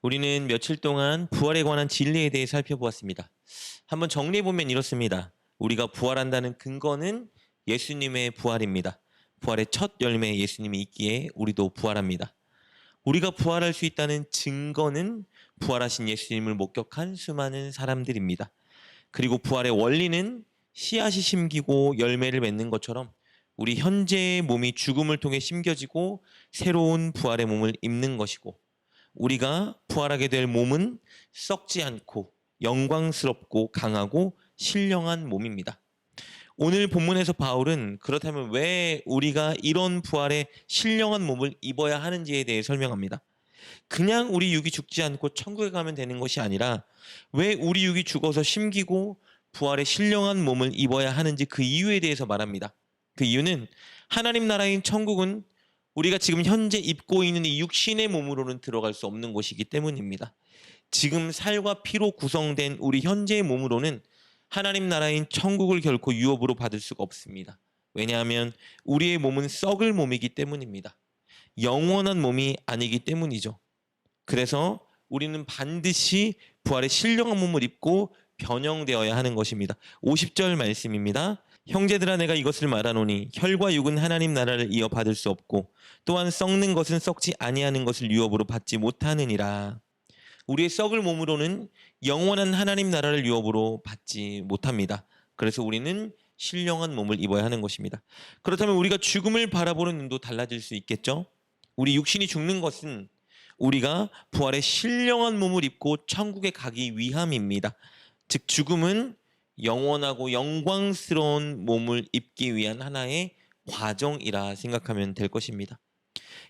우리는 며칠 동안 부활에 관한 진리에 대해 살펴보았습니다. 한번 정리해보면 이렇습니다. 우리가 부활한다는 근거는 예수님의 부활입니다. 부활의 첫 열매 예수님이 있기에 우리도 부활합니다. 우리가 부활할 수 있다는 증거는 부활하신 예수님을 목격한 수많은 사람들입니다. 그리고 부활의 원리는 씨앗이 심기고 열매를 맺는 것처럼 우리 현재의 몸이 죽음을 통해 심겨지고 새로운 부활의 몸을 입는 것이고, 우리가 부활하게 될 몸은 썩지 않고 영광스럽고 강하고 신령한 몸입니다. 오늘 본문에서 바울은 그렇다면 왜 우리가 이런 부활의 신령한 몸을 입어야 하는지에 대해 설명합니다. 그냥 우리 육이 죽지 않고 천국에 가면 되는 것이 아니라 왜 우리 육이 죽어서 심기고 부활의 신령한 몸을 입어야 하는지 그 이유에 대해서 말합니다. 그 이유는 하나님 나라인 천국은 우리가 지금 현재 입고 있는 이 육신의 몸으로는 들어갈 수 없는 곳이기 때문입니다. 지금 살과 피로 구성된 우리 현재의 몸으로는 하나님 나라인 천국을 결코 유업으로 받을 수가 없습니다. 왜냐하면 우리의 몸은 썩을 몸이기 때문입니다. 영원한 몸이 아니기 때문이죠. 그래서 우리는 반드시 부활의 신령한 몸을 입고 변형되어야 하는 것입니다. 50절 말씀입니다. 형제들아, 내가 이것을 말하노니 혈과 육은 하나님 나라를 이어받을 수 없고 또한 썩는 것은 썩지 아니하는 것을 유업으로 받지 못하느니라. 우리의 썩을 몸으로는 영원한 하나님 나라를 유업으로 받지 못합니다. 그래서 우리는 신령한 몸을 입어야 하는 것입니다. 그렇다면 우리가 죽음을 바라보는 눈도 달라질 수 있겠죠? 우리 육신이 죽는 것은 우리가 부활의 신령한 몸을 입고 천국에 가기 위함입니다. 즉 죽음은 영원하고 영광스러운 몸을 입기 위한 하나의 과정이라 생각하면 될 것입니다.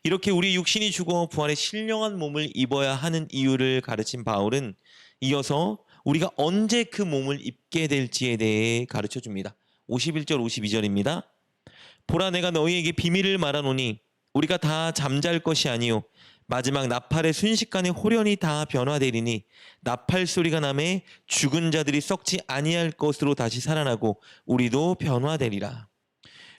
이렇게 우리 육신이 죽어 부활의 신령한 몸을 입어야 하는 이유를 가르친 바울은 이어서 우리가 언제 그 몸을 입게 될지에 대해 가르쳐 줍니다. 51절 52절입니다. 보라, 내가 너희에게 비밀을 말하노니 우리가 다 잠잘 것이 아니요 마지막 나팔의 순식간에 홀연히 다 변화되리니 나팔 소리가 나매 죽은 자들이 썩지 아니할 것으로 다시 살아나고 우리도 변화되리라.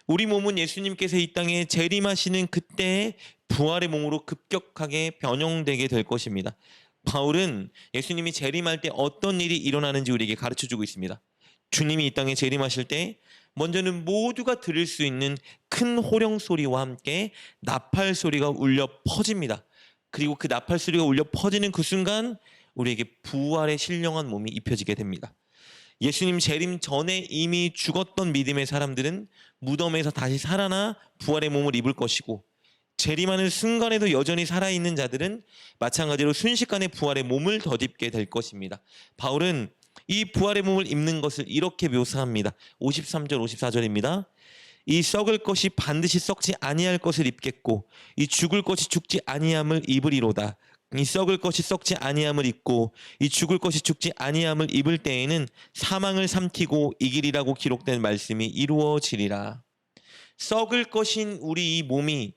우리 몸은 예수님께서 이 땅에 재림하시는 그때의 부활의 몸으로 급격하게 변형되게 될 것입니다. 바울은 예수님이 재림할 때 어떤 일이 일어나는지 우리에게 가르쳐주고 있습니다. 주님이 이 땅에 재림하실 때 먼저는 모두가 들을 수 있는 큰 호령 소리와 함께 나팔 소리가 울려 퍼집니다. 그리고 그 나팔 소리가 울려 퍼지는 그 순간 우리에게 부활의 신령한 몸이 입혀지게 됩니다. 예수님 재림 전에 이미 죽었던 믿음의 사람들은 무덤에서 다시 살아나 부활의 몸을 입을 것이고, 재림하는 순간에도 여전히 살아있는 자들은 마찬가지로 순식간에 부활의 몸을 덧입게 될 것입니다. 바울은 이 부활의 몸을 입는 것을 이렇게 묘사합니다. 53절 54절입니다. 이 썩을 것이 반드시 썩지 아니할 것을 입겠고 이 죽을 것이 죽지 아니함을 입으리로다. 이 썩을 것이 썩지 아니함을 입고 이 죽을 것이 죽지 아니함을 입을 때에는 사망을 삼키고 이기리라고 기록된 말씀이 이루어지리라. 썩을 것인 우리 이 몸이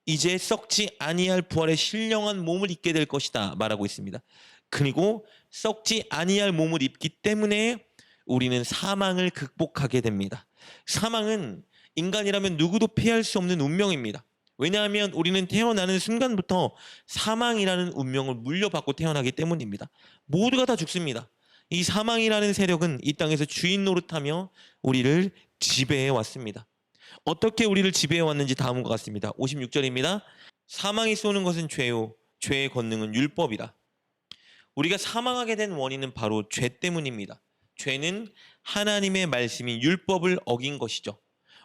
이제 썩지 아니할 부활의 신령한 몸을 입게 될 것이다 말하고 있습니다. 그리고 썩지 아니할 몸을 입기 때문에 우리는 사망을 극복하게 됩니다. 사망은 인간이라면 누구도 피할 수 없는 운명입니다. 왜냐하면 우리는 태어나는 순간부터 사망이라는 운명을 물려받고 태어나기 때문입니다. 모두가 다 죽습니다. 이 사망이라는 세력은 이 땅에서 주인 노릇하며 우리를 지배해 왔습니다. 어떻게 우리를 지배해 왔는지 다음과 같습니다. 56절입니다. 사망이 쏘는 것은 죄요 죄의 권능은 율법이라. 우리가 사망하게 된 원인은 바로 죄 때문입니다. 죄는 하나님의 말씀인 율법을 어긴 것이죠.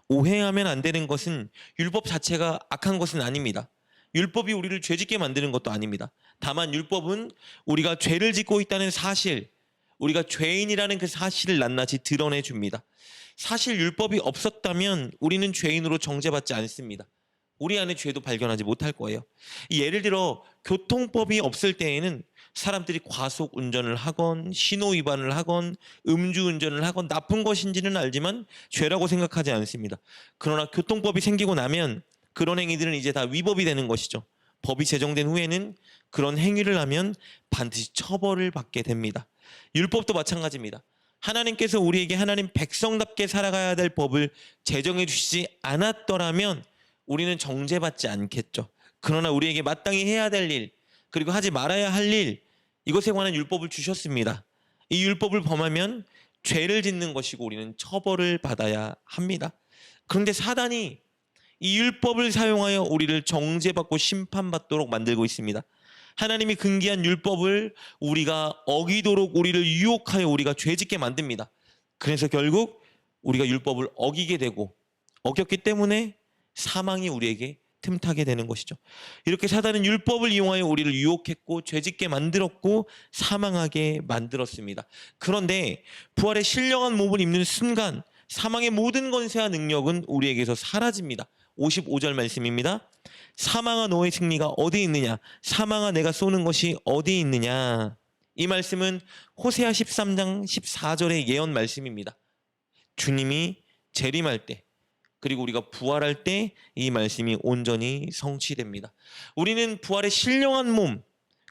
오해하면 안 되는 것은 율법 자체가 악한 것은 아닙니다. 율법이 우리를 죄짓게 만드는 것도 아닙니다. 다만 율법은 우리가 죄를 짓고 있다는 사실, 우리가 죄인이라는 그 사실을 낱낱이 드러내 줍니다. 사실 율법이 없었다면 우리는 죄인으로 정죄받지 않습니다. 우리 안에 죄도 발견하지 못할 거예요. 예를 들어 교통법이 없을 때에는 사람들이 과속 운전을 하건 신호 위반을 하건 음주 운전을 하건 나쁜 것인지는 알지만 죄라고 생각하지 않습니다. 그러나 교통법이 생기고 나면 그런 행위들은 이제 다 위법이 되는 것이죠. 법이 제정된 후에는 그런 행위를 하면 반드시 처벌을 받게 됩니다. 율법도 마찬가지입니다. 하나님께서 우리에게 하나님 백성답게 살아가야 될 법을 제정해 주시지 않았더라면 우리는 정죄받지 않겠죠. 그러나 우리에게 마땅히 해야 될 일, 그리고 하지 말아야 할 일, 이것에 관한 율법을 주셨습니다. 이 율법을 범하면 죄를 짓는 것이고 우리는 처벌을 받아야 합니다. 그런데 사단이 이 율법을 사용하여 우리를 정죄받고 심판받도록 만들고 있습니다. 하나님이 금기한 율법을 우리가 어기도록 우리를 유혹하여 우리가 죄짓게 만듭니다. 그래서 결국 우리가 율법을 어기게 되고 어겼기 때문에 사망이 우리에게 틈타게 되는 것이죠. 이렇게 사단은 율법을 이용하여 우리를 유혹했고 죄짓게 만들었고 사망하게 만들었습니다. 그런데 부활의 신령한 몸을 입는 순간 사망의 모든 권세와 능력은 우리에게서 사라집니다. 55절 말씀입니다. 사망아 너의 승리가 어디 있느냐? 사망아 내가 쏘는 것이 어디 있느냐? 이 말씀은 호세아 13장 14절의 예언 말씀입니다. 주님이 재림할 때 그리고 우리가 부활할 때 이 말씀이 온전히 성취됩니다. 우리는 부활의 신령한 몸,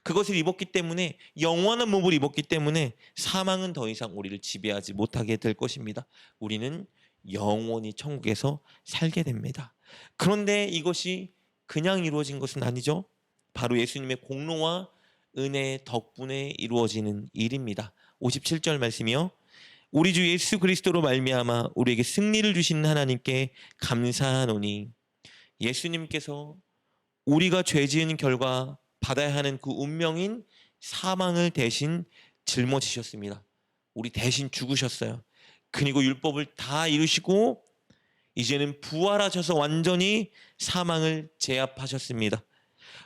그것을 입었기 때문에, 영원한 몸을 입었기 때문에 사망은 더 이상 우리를 지배하지 못하게 될 것입니다. 우리는 영원히 천국에서 살게 됩니다. 그런데 이것이 그냥 이루어진 것은 아니죠. 바로 예수님의 공로와 은혜 덕분에 이루어지는 일입니다. 57절 말씀이요. 우리 주 예수 그리스도로 말미암아 우리에게 승리를 주신 하나님께 감사하노니. 예수님께서 우리가 죄 지은 결과 받아야 하는 그 운명인 사망을 대신 짊어지셨습니다. 우리 대신 죽으셨어요. 그리고 율법을 다 이루시고 이제는 부활하셔서 완전히 사망을 제압하셨습니다.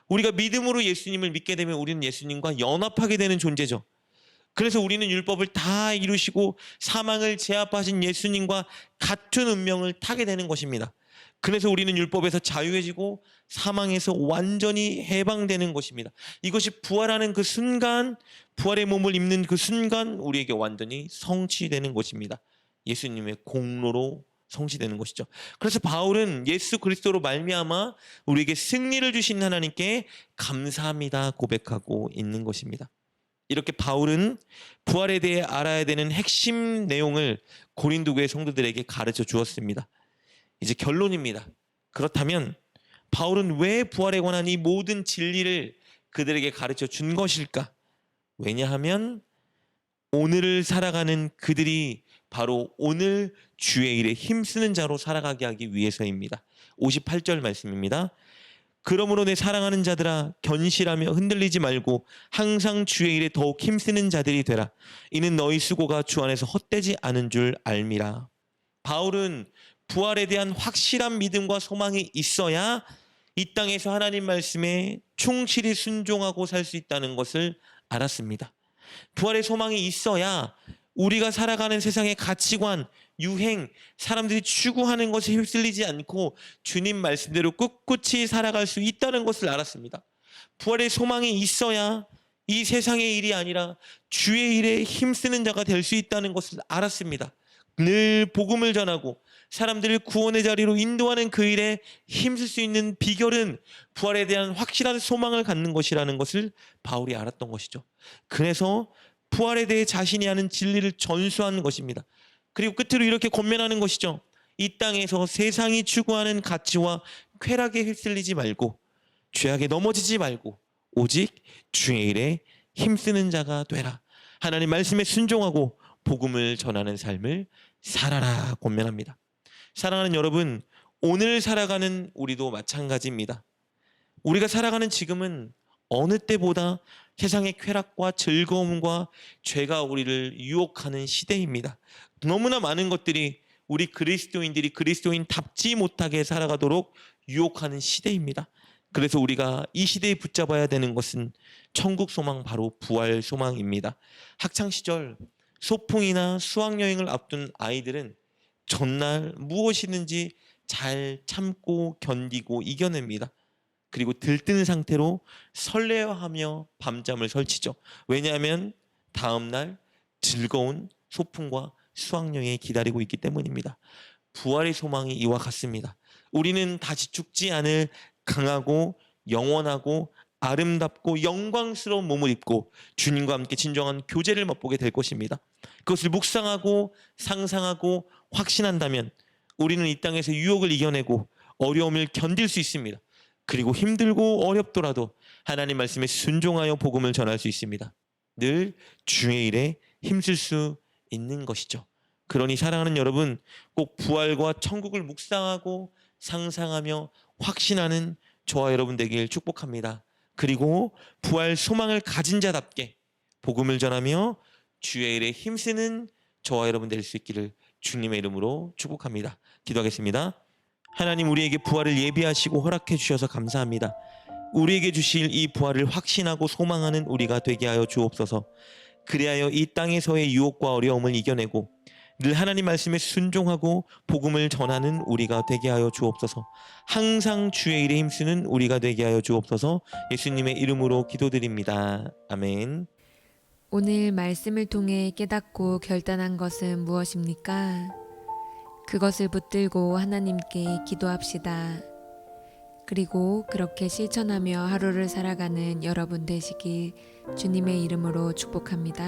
우리가 믿음으로 예수님을 믿게 되면 우리는 예수님과 연합하게 되는 존재죠. 그래서 우리는 율법을 다 이루시고 사망을 제압하신 예수님과 같은 운명을 타게 되는 것입니다. 그래서 우리는 율법에서 자유해지고 사망에서 완전히 해방되는 것입니다. 이것이 부활하는 그 순간, 부활의 몸을 입는 그 순간 우리에게 완전히 성취되는 것입니다. 예수님의 공로로 성취되는 것이죠. 그래서 바울은 예수 그리스도로 말미암아 우리에게 승리를 주신 하나님께 감사합니다 고백하고 있는 것입니다. 이렇게 바울은 부활에 대해 알아야 되는 핵심 내용을 고린도 교회 성도들에게 가르쳐 주었습니다. 이제 결론입니다. 그렇다면 바울은 왜 부활에 관한 이 모든 진리를 그들에게 가르쳐 준 것일까? 왜냐하면 오늘을 살아가는 그들이 바로 오늘 주의 일에 힘쓰는 자로 살아가게 하기 위해서입니다. 58절 말씀입니다. 그러므로 내 사랑하는 자들아 견실하며 흔들리지 말고 항상 주의 일에 더욱 힘쓰는 자들이 되라. 이는 너희 수고가 주 안에서 헛되지 않은 줄 알미라. 바울은 부활에 대한 확실한 믿음과 소망이 있어야 이 땅에서 하나님 말씀에 충실히 순종하고 살 수 있다는 것을 알았습니다. 부활의 소망이 있어야 우리가 살아가는 세상의 가치관, 유행, 사람들이 추구하는 것에 휩쓸리지 않고 주님 말씀대로 꿋꿋이 살아갈 수 있다는 것을 알았습니다. 부활의 소망이 있어야 이 세상의 일이 아니라 주의 일에 힘쓰는 자가 될 수 있다는 것을 알았습니다. 늘 복음을 전하고 사람들을 구원의 자리로 인도하는 그 일에 힘쓸 수 있는 비결은 부활에 대한 확실한 소망을 갖는 것이라는 것을 바울이 알았던 것이죠. 그래서 부활에 대해 자신이 아는 진리를 전수하는 것입니다. 그리고 끝으로 이렇게 권면하는 것이죠. 이 땅에서 세상이 추구하는 가치와 쾌락에 휩쓸리지 말고 죄악에 넘어지지 말고 오직 주의 일에 힘쓰는 자가 되라. 하나님 말씀에 순종하고 복음을 전하는 삶을 살아라 권면합니다. 사랑하는 여러분, 오늘 살아가는 우리도 마찬가지입니다. 우리가 살아가는 지금은 어느 때보다 세상의 쾌락과 즐거움과 죄가 우리를 유혹하는 시대입니다. 너무나 많은 것들이 우리 그리스도인들이 그리스도인답지 못하게 살아가도록 유혹하는 시대입니다. 그래서 우리가 이 시대에 붙잡아야 되는 것은 천국 소망, 바로 부활 소망입니다. 학창시절 소풍이나 수학여행을 앞둔 아이들은 전날 무엇이든지 잘 참고 견디고 이겨냅니다. 그리고 들뜬 상태로 설레어하며 밤잠을 설치죠. 왜냐하면 다음날 즐거운 소풍과 수학여행이 기다리고 있기 때문입니다. 부활의 소망이 이와 같습니다. 우리는 다시 죽지 않을 강하고 영원하고 아름답고 영광스러운 몸을 입고 주님과 함께 진정한 교제를 맛보게 될 것입니다. 그것을 묵상하고 상상하고 확신한다면 우리는 이 땅에서 유혹을 이겨내고 어려움을 견딜 수 있습니다. 그리고 힘들고 어렵더라도 하나님 말씀에 순종하여 복음을 전할 수 있습니다. 늘 주의 일에 힘쓸 수 있는 것이죠. 그러니 사랑하는 여러분, 꼭 부활과 천국을 묵상하고 상상하며 확신하는 저와 여러분 되길 축복합니다. 그리고 부활 소망을 가진 자답게 복음을 전하며 주의 일에 힘쓰는 저와 여러분 될 수 있기를 주님의 이름으로 축복합니다. 기도하겠습니다. 하나님, 우리에게 부활을 예비하시고 허락해 주셔서 감사합니다. 우리에게 주실 이 부활을 확신하고 소망하는 우리가 되게 하여 주옵소서. 그리하여 이 땅에서의 유혹과 어려움을 이겨내고 늘 하나님 말씀에 순종하고 복음을 전하는 우리가 되게 하여 주옵소서. 항상 주의 일에 힘쓰는 우리가 되게 하여 주옵소서. 예수님의 이름으로 기도드립니다. 아멘. 오늘 말씀을 통해 깨닫고 결단한 것은 무엇입니까? 그것을 붙들고 하나님께 기도합시다. 그리고 그렇게 실천하며 하루를 살아가는 여러분 되시길 주님의 이름으로 축복합니다.